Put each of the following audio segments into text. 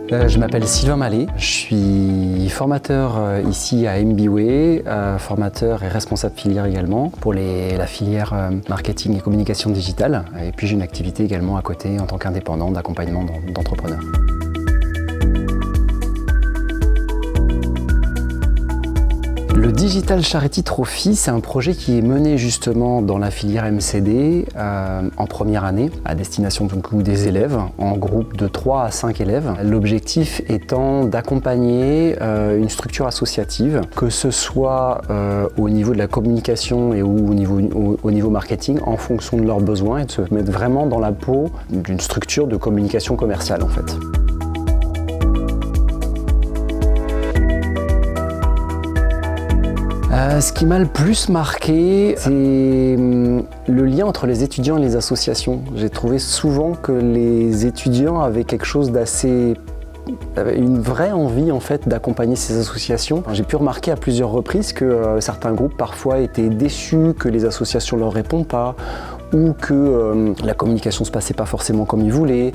Je m'appelle Sylvain Mallet, je suis formateur ici à MBWay, formateur et responsable filière également pour la filière marketing et communication digitale. Et puis j'ai une activité également à côté en tant qu'indépendant d'accompagnement d'entrepreneurs. Le Digital Charity Trophy, c'est un projet qui est mené justement dans la filière MCD en première année à destination des élèves, en groupe de 3 à 5 élèves. L'objectif étant d'accompagner une structure associative, que ce soit au niveau de la communication et ou au niveau marketing, en fonction de leurs besoins et de se mettre vraiment dans la peau d'une structure de communication commerciale en fait. Ce qui m'a le plus marqué, c'est le lien entre les étudiants et les associations. J'ai trouvé souvent que les étudiants avaient quelque chose une vraie envie en fait d'accompagner ces associations. J'ai pu remarquer à plusieurs reprises que certains groupes parfois étaient déçus que les associations leur répondent pas, ou que la communication ne se passait pas forcément comme ils voulaient,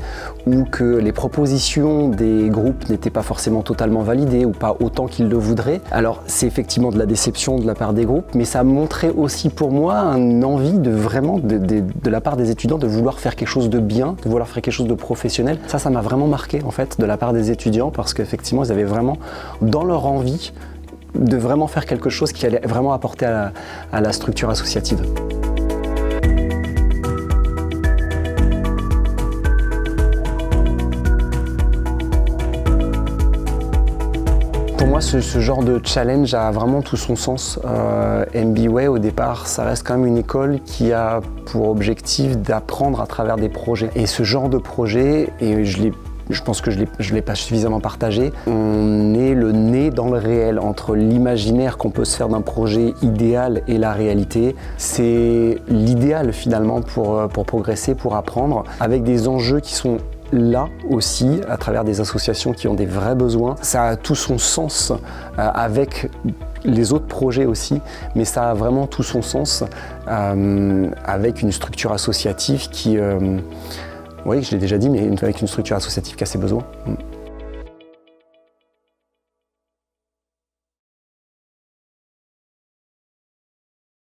ou que les propositions des groupes n'étaient pas forcément totalement validées ou pas autant qu'ils le voudraient. Alors c'est effectivement de la déception de la part des groupes, mais ça montrait aussi pour moi une envie de la part des étudiants de vouloir faire quelque chose de bien, de vouloir faire quelque chose de professionnel. Ça m'a vraiment marqué en fait de la part des étudiants parce qu'effectivement ils avaient vraiment dans leur envie de vraiment faire quelque chose qui allait vraiment apporter à la structure associative. Pour moi, ce genre de challenge a vraiment tout son sens. MBWay, au départ, ça reste quand même une école qui a pour objectif d'apprendre à travers des projets. Et ce genre de projet, et je pense que je ne l'ai pas suffisamment partagé, on est le nez dans le réel entre l'imaginaire qu'on peut se faire d'un projet idéal et la réalité. C'est l'idéal finalement pour progresser, pour apprendre, avec des enjeux qui sont là aussi, à travers des associations qui ont des vrais besoins. Ça a tout son sens avec les autres projets aussi, mais ça a vraiment tout son sens avec une structure associative qui, oui, je l'ai déjà dit, mais avec une structure associative qui a ses besoins.